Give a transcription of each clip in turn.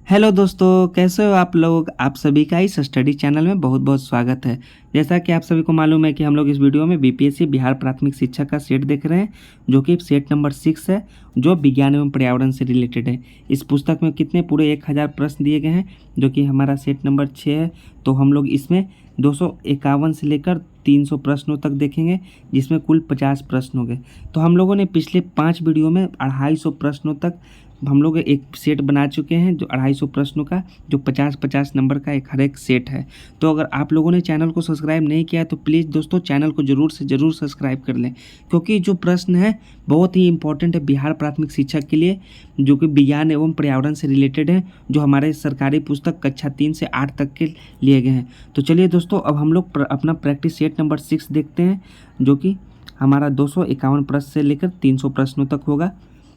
Hello दोस्तों, कैसे हो आप लोग। आप सभी का इस स्टडी चैनल में बहुत बहुत स्वागत है। जैसा कि आप सभी को मालूम है कि हम लोग इस वीडियो में बीपीएससी बिहार प्राथमिक शिक्षा का सेट देख रहे हैं, जो कि सेट नंबर 6 है, जो विज्ञान एवं पर्यावरण से रिलेटेड है। इस पुस्तक में कितने पूरे 1000 प्रश्न दिए गए हैं, जो कि हमारा सेट नंबर 6 है। तो हम लोग इसमें 251 से लेकर 300 प्रश्नों तक देखेंगे, जिसमें कुल 50 प्रश्न हो गए। तो हम लोगों ने पिछले 5 वीडियो में 250 प्रश्नों तक हम लोग एक सेट बना चुके हैं, जो 250 प्रश्नों का, जो 50-50 नंबर का एक हर एक सेट है। तो अगर आप लोगों ने चैनल को सब्सक्राइब नहीं किया है तो प्लीज़ दोस्तों चैनल को ज़रूर से ज़रूर सब्सक्राइब कर लें, क्योंकि जो प्रश्न है बहुत ही इंपॉर्टेंट है बिहार प्राथमिक शिक्षक के लिए, जो कि विज्ञान एवं पर्यावरण से रिलेटेड है, जो हमारे सरकारी पुस्तक कक्षा 3 से 8 तक के लिए गए हैं। तो चलिए दोस्तों, अब हम लोग अपना प्रैक्टिस सेट नंबर 6 देखते हैं, जो कि हमारा 251 प्रश्न से लेकर 300 प्रश्नों तक होगा।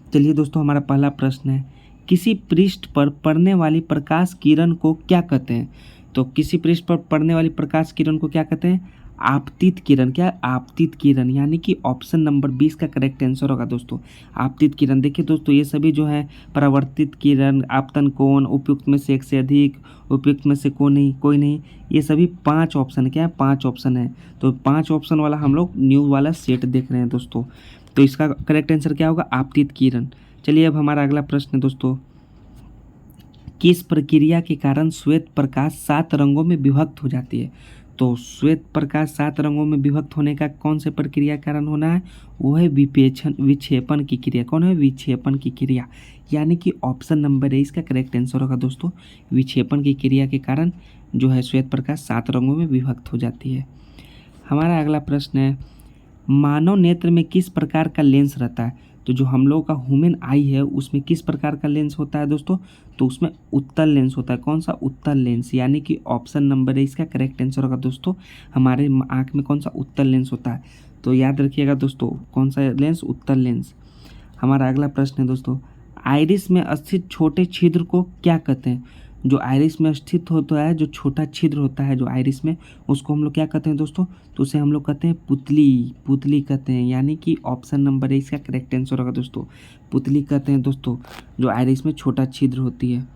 चलिए दोस्तों, हमारा पहला प्रश्न है, किसी पृष्ठ पर पड़ने वाली प्रकाश किरण को क्या कहते हैं। तो किसी पृष्ठ पर पड़ने वाली प्रकाश किरण को क्या कहते हैं? आपतित किरण। क्या? आपतित किरण, यानी कि ऑप्शन नंबर 20 का करेक्ट आंसर होगा दोस्तों, आपतित किरण। देखिए दोस्तों, ये सभी जो है परावर्तित किरण, आपतन कोण, उपयुक्त में से एक से अधिक, उपयुक्त में से कोई नहीं, ये सभी 5 ऑप्शन क्या है? 5 ऑप्शन है। तो 5 ऑप्शन वाला हम लोग न्यू वाला सेट देख रहे हैं दोस्तों। तो इसका करेक्ट आंसर क्या होगा? आपतित किरण। चलिए अब हमारा अगला प्रश्न है दोस्तों, किस प्रक्रिया के कारण श्वेत प्रकाश 7 रंगों में विभक्त हो जाती है। तो श्वेत प्रकाश 7 रंगों में विभक्त होने का कौन से प्रक्रिया के कारण होना है? वो है विक्षेपण की क्रिया। कौन है? विक्षेपण की क्रिया, यानी कि ऑप्शन नंबर है इसका करेक्ट आंसर होगा दोस्तों। विक्षेपण की क्रिया के कारण जो है श्वेत प्रकाश 7 रंगों में विभक्त हो जाती है। हमारा अगला प्रश्न है, मानव नेत्र में किस प्रकार का लेंस रहता है। तो जो हम लोग का ह्यूमन आई है उसमें किस प्रकार का लेंस होता है दोस्तों? तो उसमें उत्तल लेंस होता है। कौन सा? उत्तल लेंस, यानी कि ऑप्शन नंबर है इसका करेक्ट आंसर होगा दोस्तों। हमारे आँख में कौन सा? उत्तल लेंस होता है। तो याद रखिएगा दोस्तों, कौन सा लेंस? उत्तल लेंस। हमारा अगला प्रश्न है दोस्तों, आइरिस में स्थित छोटे छिद्र को क्या कहते हैं। जो आइरिस में स्थित होता है, जो छोटा छिद्र होता है जो आइरिस में, उसको हम लोग क्या कहते हैं दोस्तों? तो उसे हम लोग कहते हैं पुतली। पुतली कहते हैं, यानी कि ऑप्शन नंबर है इसका करेक्ट आंसर होगा दोस्तों। पुतली कहते हैं दोस्तों, जो आइरिस में छोटा छिद्र होती है।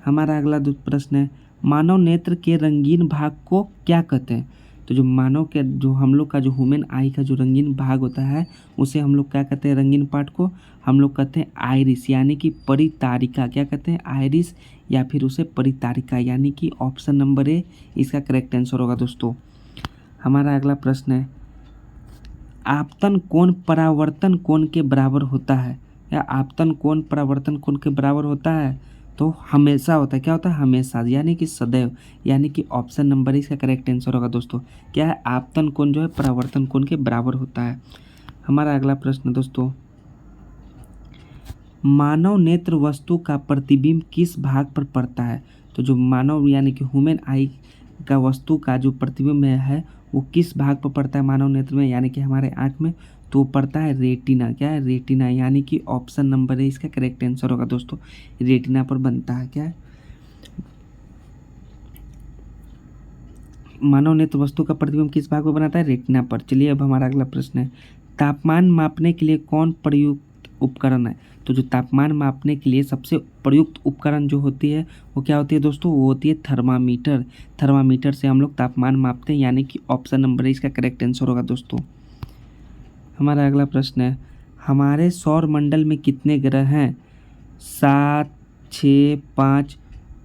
हमारा अगला प्रश्न है, मानव नेत्र के रंगीन भाग को क्या कहते हैं। तो जो मानव के, जो हम लोग का जो ह्यूमन आई का जो रंगीन भाग होता है, उसे हम लोग क्या कहते हैं? रंगीन पार्ट को हम लोग कहते हैं आइरिस, यानी कि परितारिका। क्या कहते हैं? आइरिस, या फिर उसे परितारिका, यानी कि ऑप्शन नंबर ए इसका करेक्ट आंसर होगा दोस्तों। हमारा अगला प्रश्न है, आपतन कोण परावर्तन कोण के बराबर होता है। या आपतन कोण परावर्तन कोण के बराबर होता है? तो हमेशा होता है। क्या होता है? हमेशा, यानी कि सदैव, यानी कि ऑप्शन नंबर इसका करेक्ट आंसर होगा दोस्तों। क्या है? आपतन कोण जो है परावर्तन कोण के बराबर होता है। हमारा अगला प्रश्न दोस्तों, मानव नेत्र वस्तु का प्रतिबिंब किस भाग पर पड़ता है। तो जो मानव यानी कि ह्यूमन आई का वस्तु का जो प्रतिबिंब है वो किस भाग पर पड़ता है मानव नेत्र में, यानी कि हमारे आँख में? तो पड़ता है रेटिना। क्या है? रेटिना, यानी कि ऑप्शन नंबर है इसका करेक्ट आंसर होगा दोस्तों। रेटिना पर बनता है। क्या है? मानव नेत्र वस्तु का प्रतिबिंब किस भाग पर बनाता है? रेटिना पर। चलिए अब हमारा अगला प्रश्न है, तापमान मापने के लिए कौन प्रयुक्त उपकरण है। तो जो तापमान मापने के लिए सबसे प्रयुक्त उपकरण जो होती है वो क्या होती है दोस्तों? वो होती है थर्मामीटर। थर्मामीटर से हम लोग तापमान मापते हैं, यानी कि ऑप्शन नंबर है इसका करेक्ट आंसर होगा दोस्तों। हमारा अगला प्रश्न है, हमारे सौर मंडल में कितने ग्रह हैं? 7, 6, 5।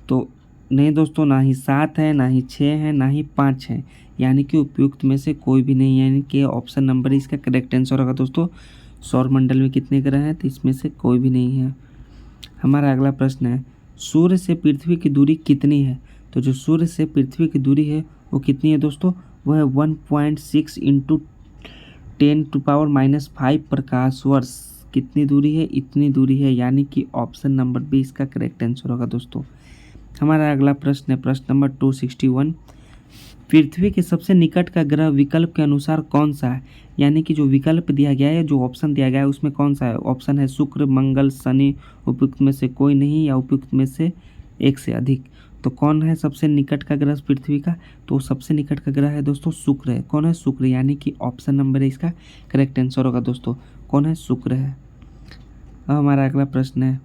तो नहीं दोस्तों, ना ही 7 है, ना ही 6 है, ना ही 5 है, यानी कि उपयुक्त में से कोई भी नहीं है, यानी कि ऑप्शन नंबर इसका करेक्ट आंसर होगा दोस्तों। सौर मंडल में कितने ग्रह हैं? तो इसमें से कोई भी नहीं है। हमारा अगला प्रश्न है, सूर्य से पृथ्वी की दूरी कितनी है। तो जो सूर्य से पृथ्वी की दूरी है वो कितनी है दोस्तों? वो है 1.6 इंटू 10⁻⁵ प्रकाश वर्ष। कितनी दूरी है? इतनी दूरी है, यानी कि ऑप्शन नंबर बी इसका करेक्ट आंसर होगा दोस्तों। हमारा अगला प्रश्न है प्रश्न नंबर 261, पृथ्वी के सबसे निकट का ग्रह विकल्प के अनुसार कौन सा है। यानी कि जो विकल्प दिया गया है, जो ऑप्शन दिया गया है, उसमें कौन सा है? ऑप्शन है शुक्र, मंगल, शनि, उपयुक्त में से कोई नहीं, या उपयुक्त में से एक से अधिक। तो कौन है सबसे निकट का ग्रह पृथ्वी का? तो सबसे निकट का ग्रह है दोस्तों शुक्र है। कौन है? शुक्र, यानी कि ऑप्शन नंबर है इसका करेक्ट आंसर होगा दोस्तों। कौन है? शुक्र है। अब हमारा अगला प्रश्न है,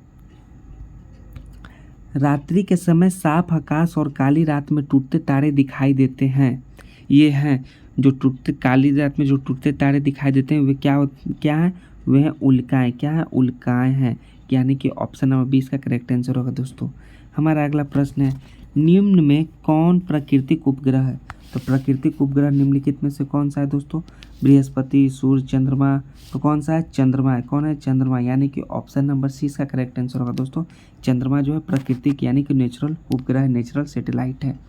रात्रि के समय साफ आकाश और काली रात में टूटते तारे दिखाई देते हैं। ये हैं जो टूटते काली रात में जो टूटते तारे दिखाई देते हैं वे क्या है? वे हैं उल्काएं। क्या है? उल्काएं हैं, यानी कि ऑप्शन नंबर 20 का करेक्ट आंसर होगा दोस्तों। हमारा अगला प्रश्न है, निम्न में कौन प्राकृतिक उपग्रह है? तो प्राकृतिक उपग्रह निम्नलिखित में से कौन सा है दोस्तों? बृहस्पति, सूर्य, चंद्रमा। तो कौन सा है? चंद्रमा है। कौन है? चंद्रमा, यानी कि ऑप्शन नंबर सी इसका करेक्ट आंसर होगा दोस्तों। चंद्रमा जो है प्राकृतिक यानी कि नेचुरल उपग्रह है, नेचुरल सैटेलाइट है।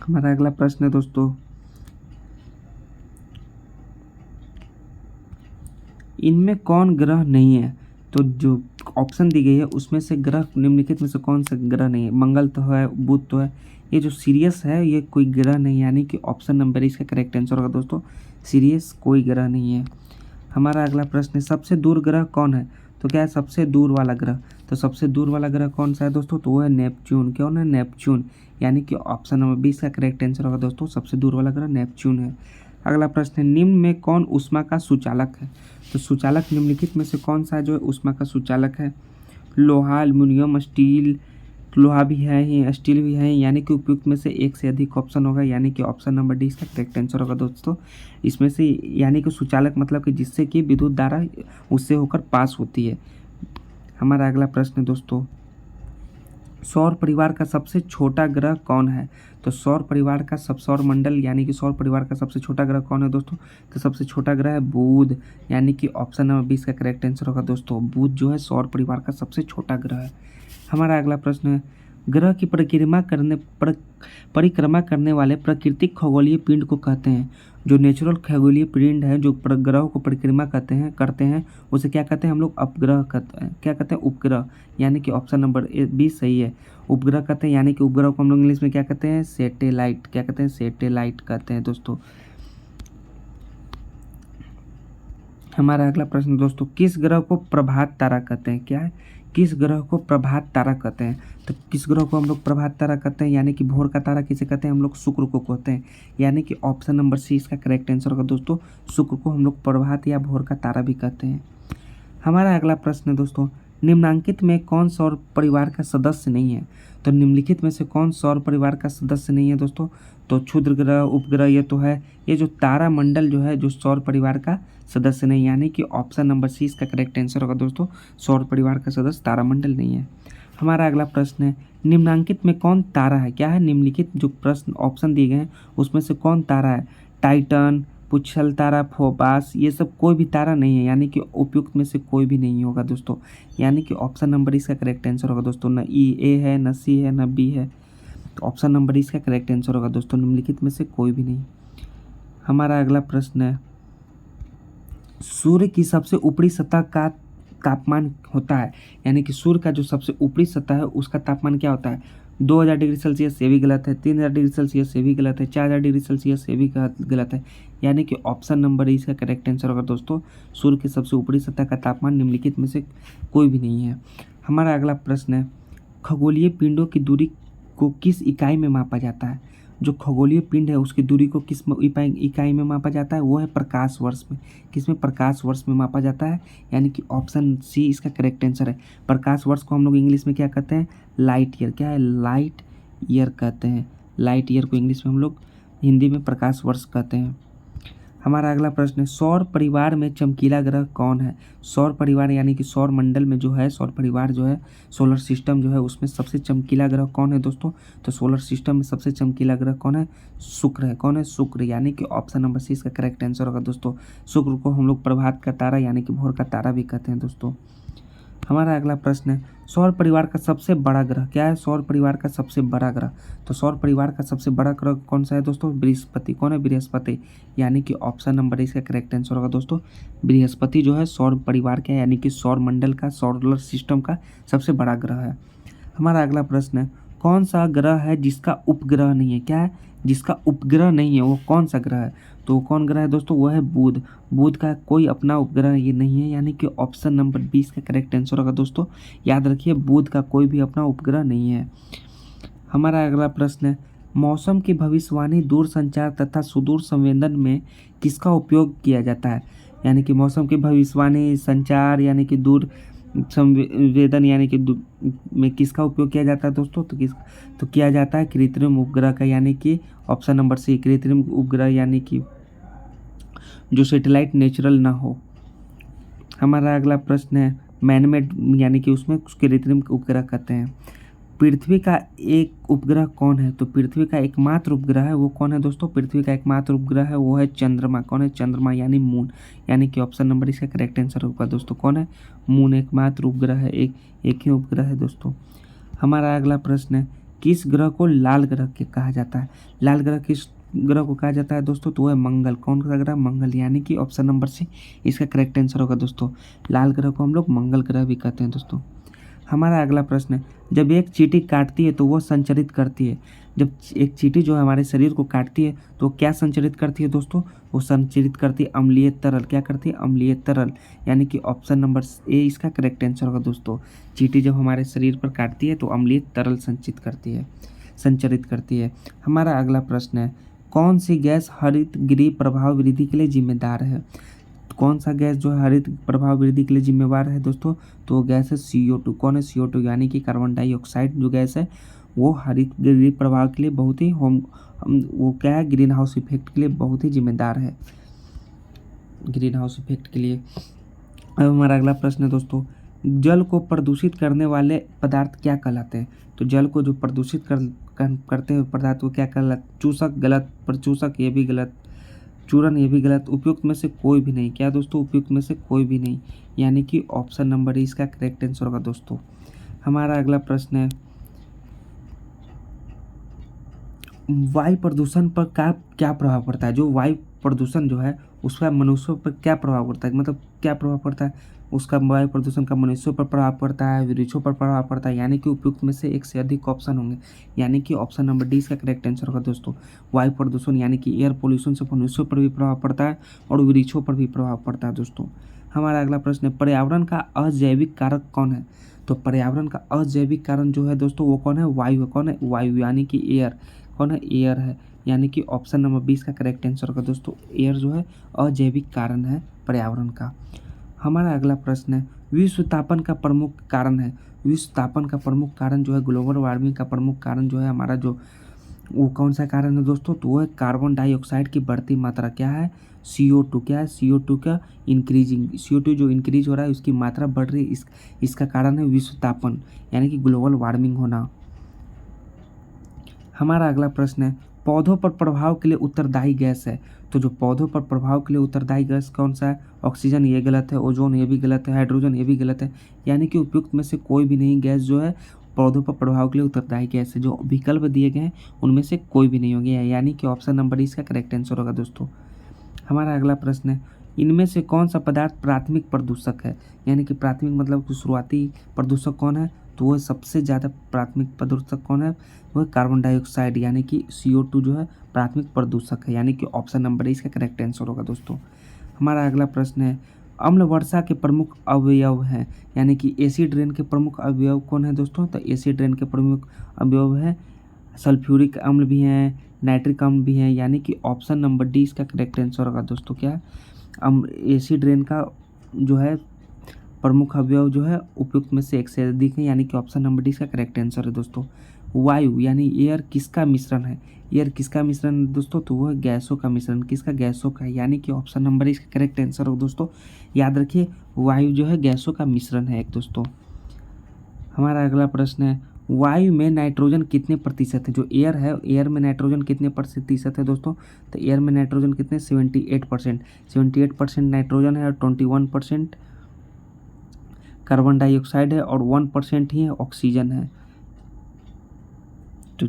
हमारा अगला प्रश्न है दोस्तों, इनमें कौन ग्रह नहीं है? तो जो ऑप्शन दी गई है उसमें से ग्रह निम्नलिखित में से कौन सा ग्रह नहीं है? मंगल तो है, बुध तो है, ये जो सीरियस है ये कोई ग्रह नहीं, यानी कि ऑप्शन नंबर इसका करेक्ट आंसर होगा दोस्तों। सीरियस कोई ग्रह नहीं है। हमारा अगला प्रश्न है, सबसे दूर ग्रह कौन है? तो क्या है सबसे दूर वाला ग्रह? तो सबसे दूर वाला ग्रह कौन सा है दोस्तों? तो वो है नेपच्यून। कौन है? नेपच्यून, यानी कि ऑप्शन नंबर 20 का करेक्ट आंसर होगा दोस्तों। सबसे दूर वाला ग्रह नेपच्यून है। अगला प्रश्न है, निम्न में कौन ऊष्मा का सुचालक है? तो सुचालक निम्नलिखित में से कौन सा जो है ऊष्मा का सुचालक है? लोहा, एल्युमिनियम, स्टील। लोहा भी है ही, स्टील भी है, यानी कि उपयुक्त में से एक से अधिक ऑप्शन होगा, यानी कि ऑप्शन नंबर डी इसका करेक्ट आंसर होगा दोस्तों। इसमें से यानी कि सुचालक मतलब कि जिससे कि विद्युत धारा उससे होकर पास होती है। हमारा अगला प्रश्न है दोस्तों, सौर परिवार का सबसे छोटा ग्रह कौन है? तो सौर परिवार का सौर मंडल यानी कि सौर परिवार का सबसे छोटा ग्रह कौन है दोस्तों? तो सबसे छोटा ग्रह है बुध, यानी कि ऑप्शन नंबर 20 का करेक्ट आंसर होगा दोस्तों। बुध जो है सौर परिवार का सबसे छोटा ग्रह है। हमारा अगला प्रश्न है, ग्रह की परिक्रमा करने वाले प्राकृतिक खगोलीय पिंड को कहते हैं? जो नेचुरल खगोलीय पिंड है जो ग्रहों को परिक्रमा करते हैं उसे क्या कहते हैं? हम लोग अपग्रह कहते हैं। क्या कहते हैं? उपग्रह, यानी कि ऑप्शन नंबर 20 सही है। उपग्रह कहते हैं, यानी कि उपग्रह को हम लोग इंग्लिश में क्या कहते हैं? सैटेलाइट। क्या कहते हैं? सैटेलाइट कहते हैं दोस्तों। हमारा अगला प्रश्न दोस्तों, किस ग्रह को प्रभात तारा कहते हैं? क्या है? किस ग्रह को प्रभात तारा कहते हैं? तो किस ग्रह को हम लोग प्रभात तारा कहते हैं, यानी कि भोर का तारा किसे कहते हैं? हम लोग शुक्र को कहते हैं, यानी कि ऑप्शन नंबर सी इसका करेक्ट आंसर होगा दोस्तों। शुक्र को हम लोग प्रभात या भोर का तारा भी कहते हैं। हमारा अगला प्रश्न है दोस्तों, निम्नांकित में कौन सौर परिवार का सदस्य नहीं है? तो निम्नलिखित में से कौन सौर परिवार का सदस्य नहीं है दोस्तों? तो क्षुद्र ग्रह, उपग्रह ये तो है, ये जो तारा मंडल जो है जो सौर परिवार का सदस्य नहीं, यानी कि ऑप्शन नंबर सी इसका करेक्ट आंसर होगा दोस्तों। सौर परिवार का सदस्य तारामंडल नहीं है। हमारा अगला प्रश्न है, निम्नांकित में कौन तारा है? क्या है? निम्नलिखित जो प्रश्न ऑप्शन दिए गए हैं उसमें से कौन तारा है? टाइटन, पुच्छल तारा, फोबास, ये सब कोई भी तारा नहीं है, यानी कि उपयुक्त में से कोई भी नहीं होगा दोस्तों, यानी कि ऑप्शन नंबर इसका करेक्ट आंसर होगा दोस्तों। न ए है, न सी है, न बी है, तो ऑप्शन नंबर इसका करेक्ट आंसर होगा दोस्तों। निम्नलिखित में से कोई भी नहीं। हमारा अगला प्रश्न है, सूर्य की सबसे ऊपरी सतह का तापमान होता है, यानी कि सूर्य का जो सबसे ऊपरी सतह है उसका तापमान क्या होता है? 2000 डिग्री सेल्सियस, ये भी गलत है। 3000 डिग्री सेल्सियस, ये भी गलत है। 4000 डिग्री सेल्सियस, ये भी गलत है, यानी कि ऑप्शन नंबर इसका करेक्ट आंसर होगा दोस्तों। सूर्य की सबसे ऊपरी सतह का तापमान निम्नलिखित में से कोई भी नहीं है। हमारा अगला प्रश्न है, खगोलीय पिंडों की दूरी को किस इकाई में मापा जाता है? जो खगोलीय पिंड है उसकी दूरी को किस इकाई में मापा जाता है? वो है प्रकाश वर्ष में। किसमें? प्रकाश वर्ष में मापा जाता है, यानी कि ऑप्शन सी इसका करेक्ट आंसर है। प्रकाश वर्ष को हम लोग इंग्लिश में क्या कहते हैं? Light year. क्या है? लाइट ईयर कहते हैं। लाइट ईयर को इंग्लिश में हम लोग हिंदी में प्रकाश वर्ष कहते हैं। हमारा अगला प्रश्न है, सौर परिवार में चमकीला ग्रह कौन है? सौर परिवार यानी कि सौर मंडल में जो है सौर परिवार जो है सोलर सिस्टम जो है उसमें सबसे चमकीला ग्रह कौन है दोस्तों? तो सोलर सिस्टम में सबसे चमकीला ग्रह कौन है? शुक्र है। कौन है? शुक्र, यानी कि ऑप्शन नंबर सी इसका करेक्ट आंसर होगा दोस्तों। शुक्र को हम लोग प्रभात का तारा यानी कि भोर का तारा भी कहते हैं दोस्तों। हमारा अगला प्रश्न है, सौर परिवार का सबसे बड़ा ग्रह क्या है? सौर परिवार का सबसे बड़ा ग्रह, तो सौर परिवार का सबसे बड़ा ग्रह कौन सा है दोस्तों? बृहस्पति। कौन है? बृहस्पति, यानी कि ऑप्शन नंबर इसका करेक्ट आंसर होगा दोस्तों। बृहस्पति जो है सौर परिवार का यानी कि सौर मंडल का, सोलर सिस्टम का सबसे बड़ा ग्रह है। हमारा अगला प्रश्न है, कौन सा ग्रह है जिसका उपग्रह नहीं है? क्या है? जिसका उपग्रह नहीं है, वो कौन सा ग्रह है? तो वो कौन ग्रह है दोस्तों? वो है बुध। बुध का कोई अपना उपग्रह ये नहीं है, यानी कि ऑप्शन नंबर 20 का करेक्ट आंसर होगा दोस्तों। याद रखिए बुध का कोई भी अपना उपग्रह नहीं है। हमारा अगला प्रश्न है, मौसम की भविष्यवाणी दूर संचार तथा सुदूर संवेदन में किसका उपयोग किया जाता है? यानी कि मौसम की भविष्यवाणी, संचार यानी कि दूर संवेदन यानी कि में किसका उपयोग किया जाता है दोस्तों? तो किया जाता है कृत्रिम उपग्रह का, यानी कि ऑप्शन नंबर सी कृत्रिम उपग्रह, यानी कि जो सैटेलाइट नेचुरल ना हो। हमारा अगला प्रश्न है मैनमेड, यानी कि उसमें कृत्रिम उपग्रह कहते हैं। पृथ्वी का एक उपग्रह कौन है? तो पृथ्वी का एकमात्र उपग्रह है वो कौन है दोस्तों? पृथ्वी का एकमात्र उपग्रह है वो है चंद्रमा। कौन है? चंद्रमा यानी मून, यानी कि ऑप्शन नंबर इसका करेक्ट आंसर होगा दोस्तों। कौन है? मून एकमात्र उपग्रह है, एक ही उपग्रह है दोस्तों। हमारा अगला प्रश्न है किस ग्रह को लाल ग्रह के कहा जाता है? लाल ग्रह किस ग्रह को कहा जाता है दोस्तों? तो वह है मंगल। कौन सा ग्रह? मंगल, यानी कि ऑप्शन नंबर सी इसका करेक्ट आंसर होगा दोस्तों। लाल ग्रह को हम लोग मंगल ग्रह भी कहते हैं दोस्तों। हमारा अगला प्रश्न है जब एक चींटी काटती है तो वह संचरित करती है। जब एक चींटी जो है हमारे शरीर को काटती है तो क्या संचरित करती है दोस्तों? वो संचरित करती है अम्लीय तरल। क्या करती है? अम्लीय तरल, यानी कि ऑप्शन नंबर ए इसका करेक्ट आंसर होगा दोस्तों। चींटी जब हमारे शरीर पर काटती है तो अम्लीय तरल संचरित करती है। हमारा अगला प्रश्न है कौन सी गैस हरित गृह प्रभाव वृद्धि के लिए जिम्मेदार है? कौन सा गैस जो है हरित प्रभाव वृद्धि के लिए जिम्मेवार है दोस्तों? तो वो गैस है CO2। कौन है? CO2 यानी कि कार्बन डाइऑक्साइड जो गैस है वो हरित गृह प्रभाव के लिए बहुत ही वो क्या है, ग्रीन हाउस इफेक्ट के लिए बहुत ही जिम्मेदार है, ग्रीन हाउस इफेक्ट के लिए। अब हमारा अगला प्रश्न है दोस्तों जल को प्रदूषित करने वाले पदार्थ क्या कहलाते हैं? तो जल को जो प्रदूषित करते हुए पदार्थ को क्या कहलाते? चूषक गलत, प्रचूषक ये भी गलत, चूरण ये भी गलत, उपयुक्त में से कोई भी नहीं। क्या दोस्तों? उपयुक्त में से कोई भी नहीं, यानी कि ऑप्शन नंबर इसका करेक्ट आंसर होगा दोस्तों। हमारा अगला प्रश्न है वायु प्रदूषण पर क्या प्रभाव पड़ता है? जो वायु प्रदूषण जो है उसका मनुष्यों पर क्या प्रभाव पड़ता है? मतलब क्या प्रभाव पड़ता है उसका? वायु प्रदूषण का मनुष्यों पर प्रभाव पड़ता है, वृक्षों पर प्रभाव पड़ता है, यानी कि उपयुक्त में से एक से अधिक ऑप्शन होंगे, यानी कि ऑप्शन नंबर डी इसका करेक्ट आंसर होगा दोस्तों। वायु प्रदूषण यानी कि एयर पोल्यूशन से मनुष्यों पर भी प्रभाव पड़ता है और वृक्षों पर भी प्रभाव पड़ता है दोस्तों। हमारा अगला प्रश्न है पर्यावरण का अजैविक कारक कौन है? तो पर्यावरण का अजैविक कारण जो है दोस्तों वो कौन है? वायु है। कौन है? वायु, यानी कि एयर। कौन है? एयर है, यानी कि ऑप्शन नंबर 20 का करेक्ट आंसर होगा दोस्तों। एयर जो है अजैविक कारण है पर्यावरण का। हमारा अगला प्रश्न है विश्व तापन का प्रमुख कारण है। विश्व तापन का प्रमुख कारण जो है ग्लोबल वार्मिंग का प्रमुख कारण जो है हमारा जो वो कौन सा कारण है दोस्तों? तो वो है कार्बन डाइऑक्साइड की बढ़ती मात्रा। क्या है? CO2। क्या है? CO2 का इंक्रीजिंग, CO2 जो इंक्रीज हो रहा है उसकी मात्रा बढ़ रही है, इसका कारण है विश्व तापन, यानी कि ग्लोबल वार्मिंग होना। हमारा अगला प्रश्न है पौधों पर प्रभाव के लिए उत्तरदायी गैस है। तो जो पौधों पर प्रभाव के लिए उत्तरदायी गैस कौन सा है? ऑक्सीजन ये गलत है, ओजोन ये भी गलत है, हाइड्रोजन ये भी गलत है, यानी कि उपयुक्त में से कोई भी नहीं गैस जो है पौधों पर प्रभाव के लिए उत्तरदायी गैस है। जो विकल्प दिए गए हैं उनमें से कोई भी नहीं होंगे, यानी कि ऑप्शन नंबर इसका करेक्ट आंसर होगा दोस्तों। हमारा अगला प्रश्न है इनमें से कौन सा पदार्थ प्राथमिक प्रदूषक है? यानी कि प्राथमिक मतलब शुरुआती प्रदूषक कौन है? तो वह सबसे ज़्यादा प्राथमिक प्रदूषक कौन है? वह कार्बन डाइऑक्साइड, यानी कि CO2 जो है प्राथमिक प्रदूषक है, यानी कि ऑप्शन नंबर इसका करेक्ट आंसर होगा दोस्तों। हमारा अगला प्रश्न है अम्ल वर्षा के प्रमुख अवयव हैं, यानी कि एसिड रेन के प्रमुख अवयव कौन है दोस्तों? तो एसिड रेन के प्रमुख अवयव है सल्फ्यूरिक अम्ल भी हैं, नाइट्रिक अम्ल भी हैं, यानी कि ऑप्शन नंबर डी इसका करेक्ट आंसर होगा दोस्तों। क्या? एसिड रेन का जो है प्रमुख अवयव जो है उपयुक्त में से एक से अधिक है, यानी कि ऑप्शन नंबर डी इसका करेक्ट आंसर है दोस्तों। वायु यानी एयर किसका मिश्रण है? एयर किसका मिश्रण है दोस्तों? तो वह गैसों का मिश्रण। किसका? गैसों का, यानी कि ऑप्शन नंबर इसका करेक्ट आंसर हो दोस्तों। याद रखिए वायु जो है गैसों का मिश्रण है एक दोस्तों। हमारा अगला प्रश्न है वायु में नाइट्रोजन कितने प्रतिशत है? जो एयर है एयर में नाइट्रोजन कितने प्रतिशत है दोस्तों? तो एयर में नाइट्रोजन कितने? 78%। 78% नाइट्रोजन है और 21% कार्बन डाइऑक्साइड है और 1% ही ऑक्सीजन है। तो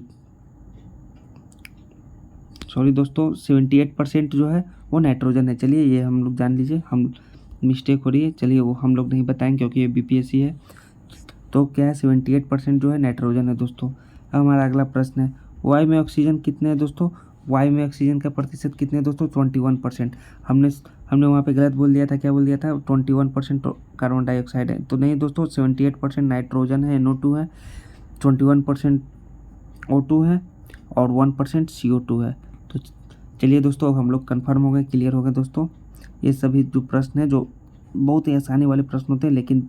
सॉरी दोस्तों 78% जो है वो नाइट्रोजन है। चलिए ये हम लोग जान लीजिए, हम मिस्टेक हो रही है, चलिए वो हम लोग नहीं बताएंगे क्योंकि ये BPSC है। तो क्या है 78% जो है नाइट्रोजन है दोस्तों। अब हमारा अगला प्रश्न है वायु में ऑक्सीजन कितने हैं दोस्तों? वायु में ऑक्सीजन का प्रतिशत कितने हैं दोस्तों? 21%। हमने वहाँ पे गलत बोल दिया था, क्या बोल दिया था? 21% कार्बन डाइऑक्साइड है, तो नहीं दोस्तों 78% नाइट्रोजन है, NO2 है, 21% O2 है और 1% CO2 है। तो चलिए दोस्तों, अब हम लोग कन्फर्म हो गए, क्लियर हो गए दोस्तों। ये सभी जो प्रश्न हैं जो बहुत ही आसानी वाले प्रश्न होते हैं, लेकिन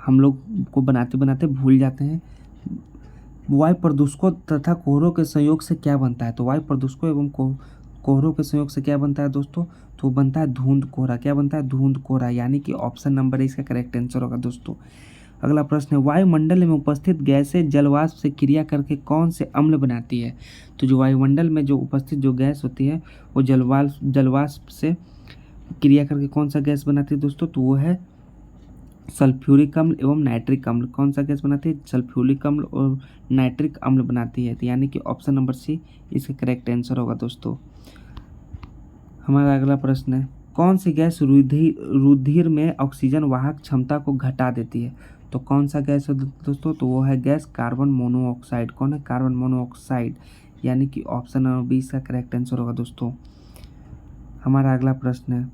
हम लोग को बनाते बनाते भूल जाते हैं। वायु प्रदूषकों तथा कोहरों के संयोग से क्या बनता है? तो वायु प्रदूषकों एवं कोहरों के संयोग से क्या बनता है दोस्तों? तो बनता है धुंध कोहरा। क्या बनता है? धुंध कोहरा, यानी कि ऑप्शन नंबर इसका करेक्ट आंसर होगा दोस्तों। अगला प्रश्न है, वायुमंडल में उपस्थित गैसें जलवाष्प से क्रिया करके कौन से अम्ल बनाती है? तो जो वायुमंडल में जो उपस्थित जो गैस होती है वो जलवाष्प से क्रिया करके कौन सा गैस बनाती है दोस्तों? तो वो है सल्फ्यूरिक अम्ल एवं नाइट्रिक अम्ल। कौन सा गैस बनाती है? सल्फ्यूरिक अम्ल और नाइट्रिक अम्ल बनाती है। तो यानी कि ऑप्शन नंबर सी इसका करेक्ट आंसर होगा दोस्तों। हमारा अगला प्रश्न है, कौन सी गैस रुधिर में ऑक्सीजन वाहक क्षमता को घटा देती है? तो कौन सा गैस है दोस्तों? तो वो है गैस कार्बन मोनोऑक्साइड। कौन है? कार्बन मोनोऑक्साइड, यानी कि ऑप्शन नंबर बी इसका करेक्ट आंसर होगा दोस्तों। हमारा अगला प्रश्न है,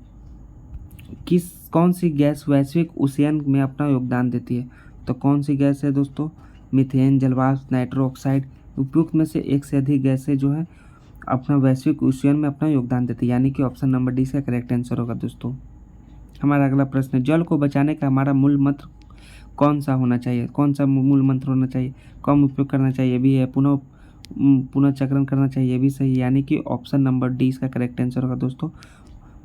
कौन सी गैस वैश्विक उष्णन में अपना योगदान देती है? तो कौन सी गैस है दोस्तों? मीथेन, जलवाष्प, नाइट्रो ऑक्साइड। उपयुक्त में से एक से अधिक गैसें जो है अपना वैश्विक उष्णन में अपना योगदान देती है, यानी कि ऑप्शन नंबर डी इसका करेक्ट आंसर होगा दोस्तों। हमारा अगला प्रश्न है, जल को बचाने का हमारा मूल मंत्र कौन सा होना चाहिए? कौन सा मूल मंत्र होना चाहिए? कम उपयोग करना चाहिए भी है, पुनः चक्रण करना चाहिए भी सही, यानी कि ऑप्शन नंबर डी इसका करेक्ट आंसर होगा दोस्तों।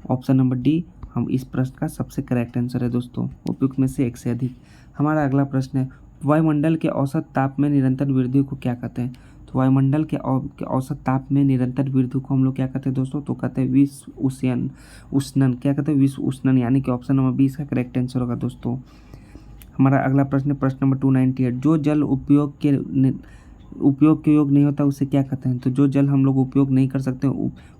ऑप्शन नंबर डी हम इस प्रश्न का सबसे करेक्ट आंसर है दोस्तों, उपयुक्त में से एक से अधिक। हमारा अगला प्रश्न है, वायुमंडल के औसत ताप में निरंतर वृद्धि को क्या कहते हैं? तो वायुमंडल के औसत ताप में निरंतर वृद्धि को हम लोग क्या कहते हैं दोस्तों? तो कहते हैं विश्व उष्णन। क्या कहते हैं? विश्व उष्णन, यानी कि ऑप्शन नंबर बी इसका करेक्ट आंसर होगा दोस्तों। हमारा अगला प्रश्न है प्रश्न नंबर 298, जो जल उपयोग के योग नहीं होता उसे क्या कहते हैं? तो जो जल हम लोग उपयोग नहीं कर सकते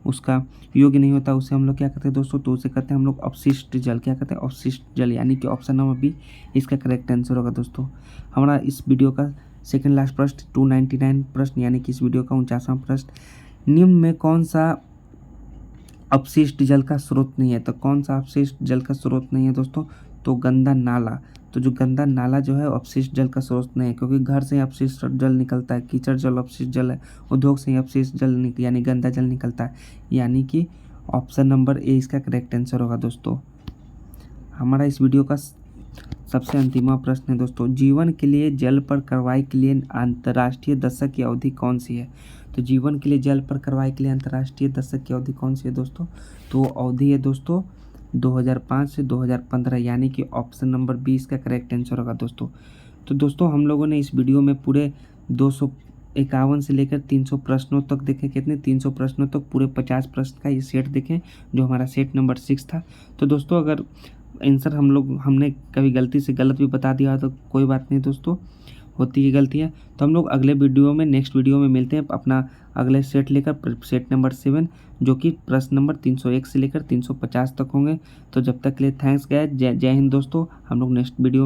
उसका योग्य नहीं होता उसे हम लोग क्या कहते हैं दोस्तों? तो उसे कहते हैं हम लोग अपशिष्ट जल। क्या कहते हैं? अपशिष्ट जल, यानी कि ऑप्शन नंबर बी इसका करेक्ट आंसर होगा दोस्तों। हमारा इस वीडियो का सेकंड लास्ट प्रश्न 299 प्रश्न, यानी कि इस वीडियो का 49वां प्रश्न, निम्न में कौन सा अपशिष्ट जल का स्रोत नहीं है? तो कौन सा अपशिष्ट जल का स्रोत नहीं है दोस्तों? तो गंदा नाला। तो जो गंदा नाला जो है अपशिष्ट जल का स्रोत नहीं है, क्योंकि घर से ही अपशिष्ट जल निकलता है, कीचड़ जल अपशिष्ट जल है, उद्योग से ही अपशिष्ट जल यानी गंदा जल निकलता है, यानी कि ऑप्शन नंबर ए इसका करेक्ट आंसर होगा दोस्तों। हमारा इस वीडियो का सबसे अंतिम प्रश्न है दोस्तों, जीवन के लिए जल पर कार्रवाई के लिए अंतर्राष्ट्रीय दशक की अवधि कौन सी है? तो जीवन के लिए जल पर कार्रवाई के लिए अंतर्राष्ट्रीय दशक की अवधि कौन सी है दोस्तों? तो अवधि है दोस्तों 2005 से 2015, यानी कि ऑप्शन नंबर 20 का करेक्ट आंसर होगा दोस्तों। तो दोस्तों हम लोगों ने इस वीडियो में पूरे 251 से लेकर 300 प्रश्नों तक देखे। कितने? 300 प्रश्नों तक, पूरे 50 प्रश्न का ये सेट देखें, जो हमारा सेट नंबर 6 था। तो दोस्तों अगर आंसर हमने कभी गलती से गलत भी बता दिया तो कोई बात नहीं दोस्तों, होती है गलतियाँ। तो हम लोग अगले वीडियो में, नेक्स्ट वीडियो में मिलते हैं अपना अगले सेट लेकर, सेट नंबर 7, जो कि प्रश्न नंबर 301 से लेकर 350 तक होंगे। तो जब तक के लिए थैंक्स गाइस, जय हिंद दोस्तों। हम लोग नेक्स्ट वीडियो